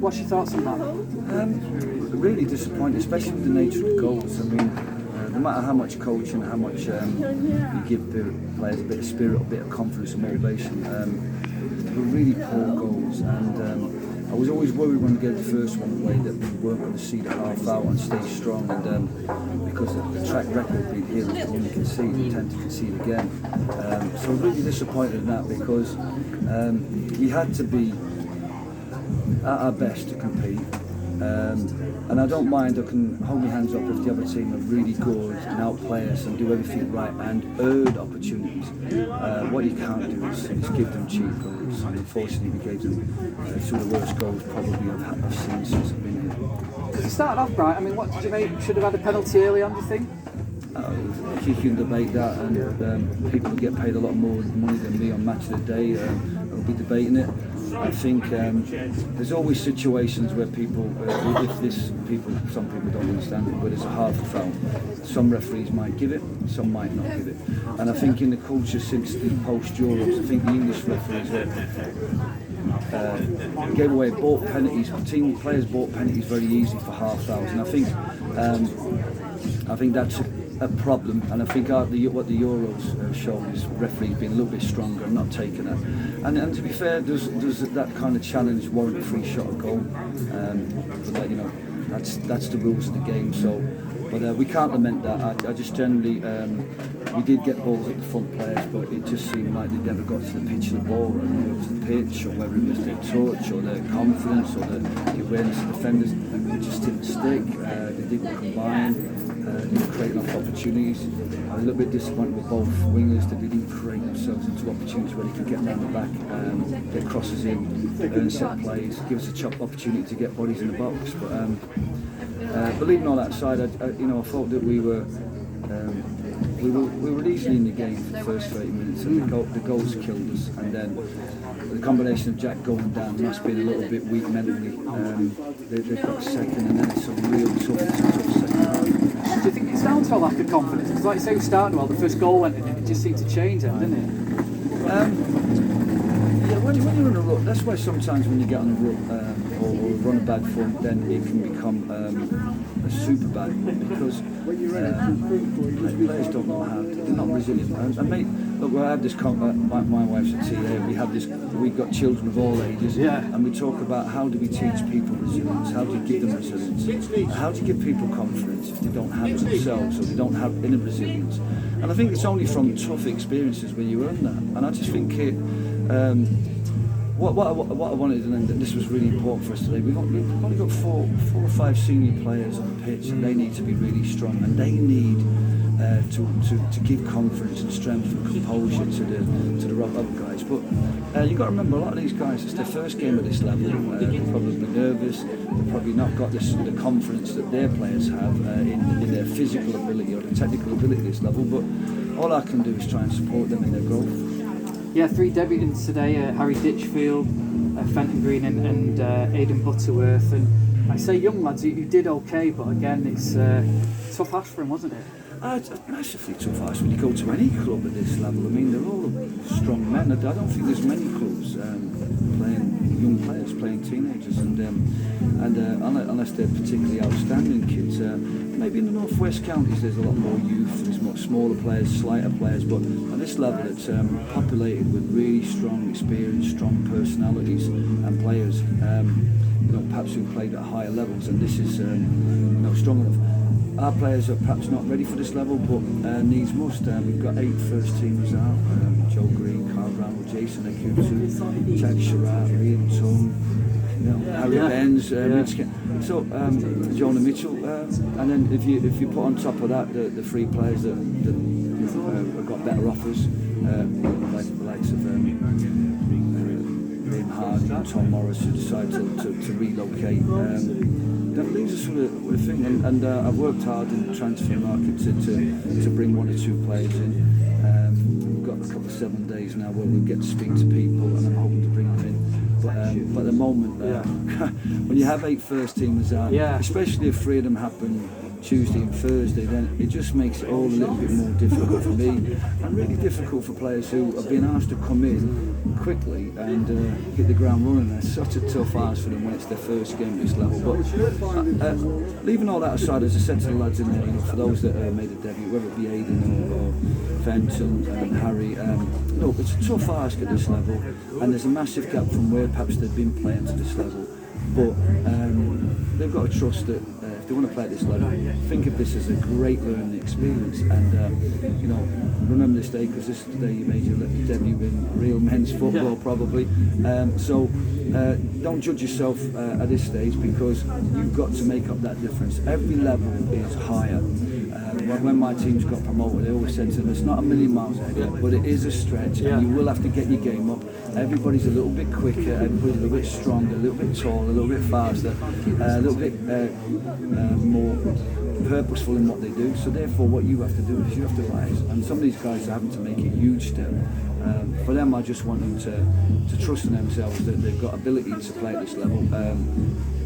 What's your thoughts on that? Really disappointed, especially with the nature of the goals. I mean, no matter how much coaching, how much you give the players a bit of spirit, a bit of confidence and motivation, they were really poor goals. And I was always worried when we gave the first one away that we weren't going to see the half out and stay strong. And because the track record being here is when we concede, we tend to concede again. So I'm really disappointed in that because we had to be at our best to compete. And I don't mind, I can hold my hands up if the other team are really good and outplay us and do everything right and earn opportunities. What you can't do is give them cheap goals. And unfortunately, we gave them two of the worst goals probably I've seen since I've been here. Because it started off right. I mean, what did you make? Should have had a penalty early on, do you think? You can debate that, and people who get paid a lot more money than me on Match of the Day will be debating it. I think there's always situations where people, some people don't understand it, but it's a hard foul. Some referees might give it, some might not give it. And I think in the culture since the post-Euros, I think the English referees gave away bought penalties. Team players bought penalties very easily for half fouls, and I think that's a problem, and I think what the Euros showed is referees being a little bit stronger and not taking it. And to be fair, does that kind of challenge warrant a free shot at goal? But that's the rules of the game. So, but we can't lament that. I just generally we did get balls at the front players, but it just seemed like they never got to the pitch of the ball, or it was the pitch, or whether it was their touch, or their confidence, or the awareness of defenders. It just didn't stick. They didn't combine. Didn't create enough opportunities. I was a little bit disappointed with both wingers that they didn't create themselves into opportunities where they could get around the back, get crosses in, earn set plays, give us a opportunity to get bodies in the box. But leaving all that aside, I thought that we were easily in the game for the first 30 minutes, and the goals killed us. And then the combination of Jack going down and us being a little bit weak mentally, they've got a second, and then it's a real tough second half. Do you think it's down to a lack of confidence? Because like you say, we started well, the first goal went in and it just seemed to change then, didn't it? Yeah, when you're on a rut, that's why sometimes when you get on a rut or run a bad form, then it can become a super bad run, because players don't know how to, they're not resilient. And mate, look, I have this, my wife's a TA, we've got children of all ages, and we talk about how do we teach people resilience, how do you give them resilience, how do you give people confidence if they don't have it themselves, or they don't have inner resilience. And I think it's only from tough experiences where you earn that. And I just think what I wanted, and this was really important for us today, we've only got four or five senior players on the pitch, and they need to be really strong, and they need to give confidence and strength and composure to the other guys. But you've got to remember, a lot of these guys, it's their first game at this level. They're probably nervous. They've probably not got the confidence that their players have in their physical ability or the technical ability at this level. But all I can do is try and support them in their growth. Yeah, 3 debutants today: Harry Ditchfield, Fenton Green, and Aidan Butterworth. And I say young lads, you did okay, but again, it's tough ask for him, wasn't it? It's a massively tough ask when you go to any club at this level. I mean, they're all strong men. I don't think there's many clubs playing young players, playing teenagers, and unless they're particularly outstanding kids. Maybe in the northwest counties there's a lot more youth, there's much smaller players, slighter players, but at this level it's populated with really strong experience, strong personalities and players, perhaps who played at higher levels, and this is strong enough. Our players are perhaps not ready for this level, but needs must. We've got 8 first teamers out: Joe Green, Carl Brown, Jason Akutu, Jack Sherratt, Liam Tung, Harry Benz, Jonah Mitchell, and then if you put on top of that the 3 players that have got better offers, like the likes of Liam Hardy and Tom Morris, who decided to relocate. That leaves us with a thing, and I've worked hard in the transfer market to bring 1 or 2 players in. We've got a couple of 7 days now where we'll get to speak to people, and I'm hoping to bring them in. But at the moment, when you have 8 first teamers out, especially if 3 of them happen Tuesday and Thursday, then it just makes it all a little bit more difficult for me, and really difficult for players who have been asked to come in quickly and hit the ground running. It's such a tough ask for them when it's their first game at this level. But leaving all that aside, as I said to the lads in there, for those that made a debut, whether it be Aidan or Fenton and Harry, look, it's a tough ask at this level, and there's a massive gap from where perhaps they've been playing to this level. But they've got to trust that if they want to play at this level, think of this as a great learning experience, and remember this day, because this is the day you made your debut in real men's football, probably. So don't judge yourself at this stage, because you've got to make up that difference. Every level is higher. When my teams got promoted, I always said to them, it's not a million miles ahead, but it is a stretch, and you will have to get your game up. Everybody's a little bit quicker, everybody's a little bit stronger, a little bit taller, a little bit faster, a little bit more purposeful in what they do. So therefore, what you have to do is you have to rise. And some of these guys are having to make a huge step. For them, I just want them to trust in themselves that they've got ability to play at this level.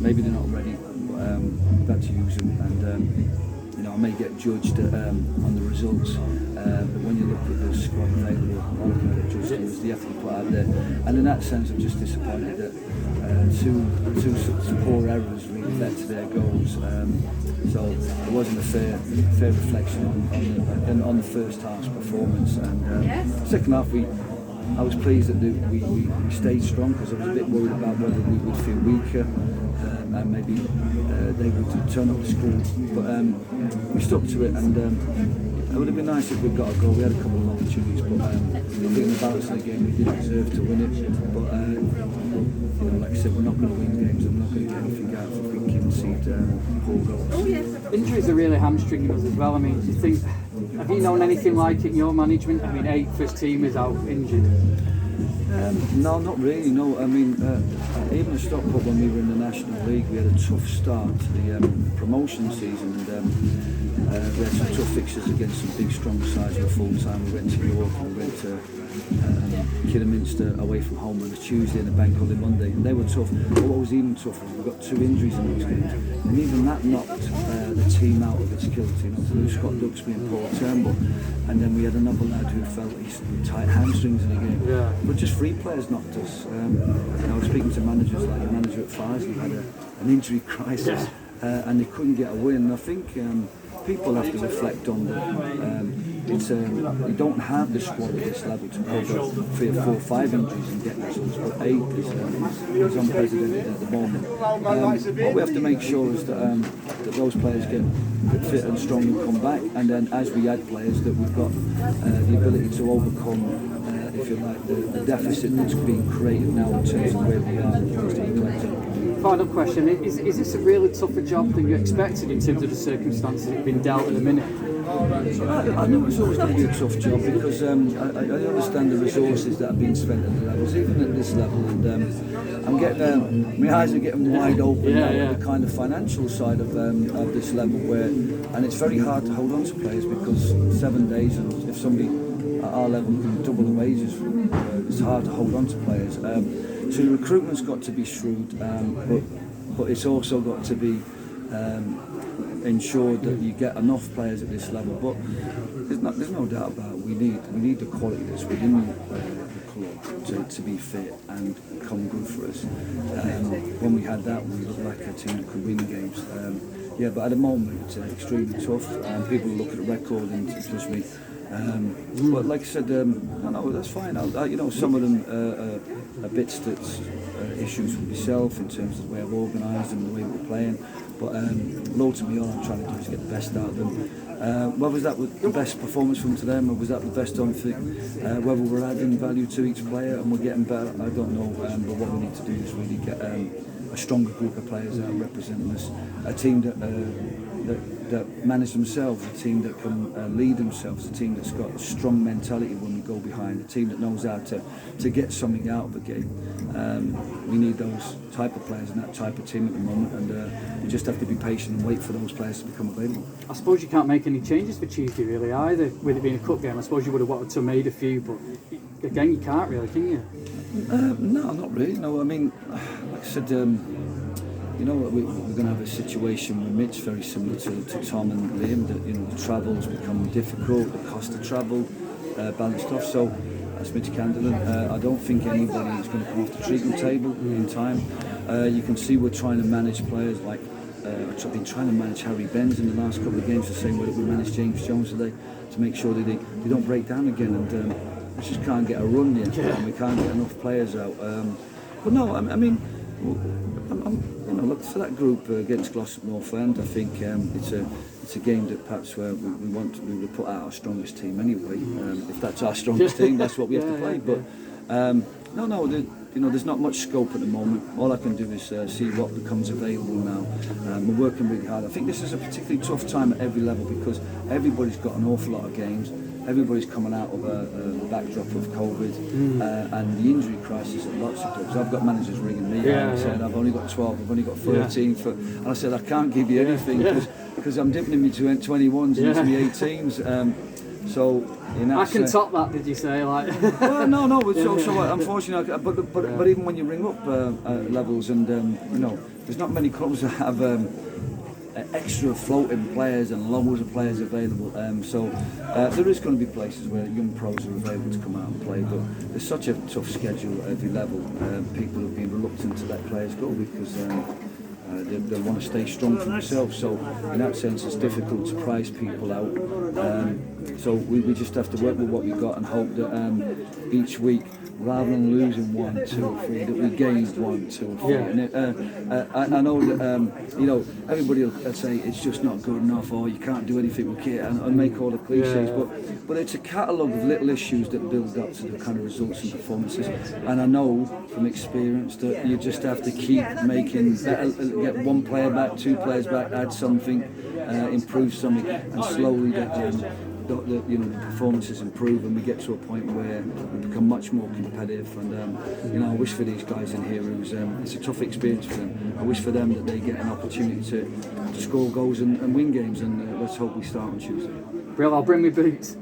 Maybe they're not ready, but we've had to use them. And I may get judged on the results, but when you look at the squad available, all I can get judged on is the effort put out there. And in that sense, I'm just disappointed that two poor errors really led to their goals. So it wasn't a fair reflection on the first half's performance. And second half, I was pleased that we stayed strong, because I was a bit worried about whether we would feel weaker and maybe they would turn up the score. But we stuck to it, and it would have been nice if we'd got a goal. We had a couple of opportunities, but I think in the balance of the game we did deserve to win it. But like I said, we're not going to win games, and we're not going to get anything out if we concede poor goals. Injuries are really hamstringing us as well. I mean, do you think, have you known anything like it in your management? I mean, 8 first teamers out injured. No, not really. No, I mean, even at Stockport, when we were in the National League, we had a tough start to the promotion season, and we had some tough fixtures against some big, strong sides of full time. We went to York, we went to Kidderminster away from home on a Tuesday and a bank holiday Monday, and they were tough. But what was even tougher was we got 2 injuries in those games, and even that knocked the team out of its kilter. To lose Scott Duxbury and Paul Turnbull, and then we had another lad who felt his tight hamstrings in the game. But just 3 players knocked us. I was speaking to managers, like the manager at Farsley had an injury crisis, and they couldn't get a win. I think people have to reflect on that. You don't have the squad at this level to cover 3 or 4 or 5 injuries and get results, but 8 is unprecedented at the moment. What we have to make sure is that those players get fit and strong and come back, and then as we add players, that we've got the ability to overcome, if you like, the deficit that's being created now in terms of where we are in the collective. Final question, is this a really tougher job than you expected in terms of the circumstances that have been dealt at the minute? I know it's always going to be a tough job, because I understand the resources that are being spent at the levels, even at this level, and I'm getting, my eyes are getting wide open at the kind of financial side of this level, and it's very hard to hold on to players, because 7 days, and if somebody at our level can double the wages, it's hard to hold on to players. So recruitment's got to be shrewd, but it's also got to be ensured that you get enough players at this level. But there's no doubt about it. We need the quality that's within the club to be fit and come good for us. When we had that, we looked like a team that could win games. But at the moment it's extremely tough. People look at the record and trust me. But like I said, no, that's fine. Some of them are bits that's issues with myself in terms of the way I've organised and the way we're playing. But ultimately, all I'm trying to do is get the best out of them. Whether that was the best performance from today, or was that the best on thing? Whether we're adding value to each player and we're getting better, I don't know. But what we need to do is really get a stronger group of players out representing us, a team that manage themselves, a team that can lead themselves, a team that's got a strong mentality when we go behind, a team that knows how to get something out of the game. We need those type of players and that type of team at the moment, and we just have to be patient and wait for those players to become available. I suppose you can't make any changes for Tuesday really either, with it being a cup game. I suppose you would have wanted to have made a few, but again, you can't really, can you? No, not really. No, I mean, like I said, you know, we're going to have a situation with Mitch very similar to Tom and Liam, that, you know, the travel's become difficult, the cost of travel, balanced off. So that's Mitch Candlin. I don't think anybody is going to come off the treatment table in time. You can see we're trying to manage players like I've been trying to manage Harry Benz in the last couple of games the same way that we managed James Jones today, to make sure that they don't break down again, and we just can't get a run yet, and we can't get enough players out. But no, I mean, you know, look, for that group against Glossop North End, I think it's a game that perhaps we would put out our strongest team anyway. If that's our strongest team, that's what we have to play. But you know, there's not much scope at the moment. All I can do is see what becomes available now. We're working really hard. I think this is a particularly tough time at every level because everybody's got an awful lot of games. Everybody's coming out of a backdrop of COVID and the injury crisis at lots of clubs. I've got managers ringing me and saying, I've only got 12, I've only got 13. And I said, I can't give you anything because I'm dipping in my 21s into my 18s. So I can top that. Did you say like? Well, no. So unfortunately, but even when you ring up levels, and you know, there's not many clubs that have extra floating players and loads of players available. So there is going to be places where young pros are available to come out and play. But there's such a tough schedule at every level. People have been reluctant to let players go because. They want to stay strong for themselves, so in that sense it's difficult to price people out. So we just have to work with what we got and hope that each week, rather than losing 1, 2 or 3, that we gain 1, 2 or 3. And I know that you know, everybody will say it's just not good enough, or you can't do anything with it, and make all the cliches. But it's a catalogue of little issues that build up to the kind of results and performances. And I know from experience that you just have to keep making better, get 1 player back, 2 players back, add something, improve something, and slowly the performances improve, and we get to a point where we become much more competitive. And you know, I wish for these guys in here, it's a tough experience for them. I wish for them that they get an opportunity to score goals and win games, and let's hope we start on Tuesday. Brill, I'll bring me boots.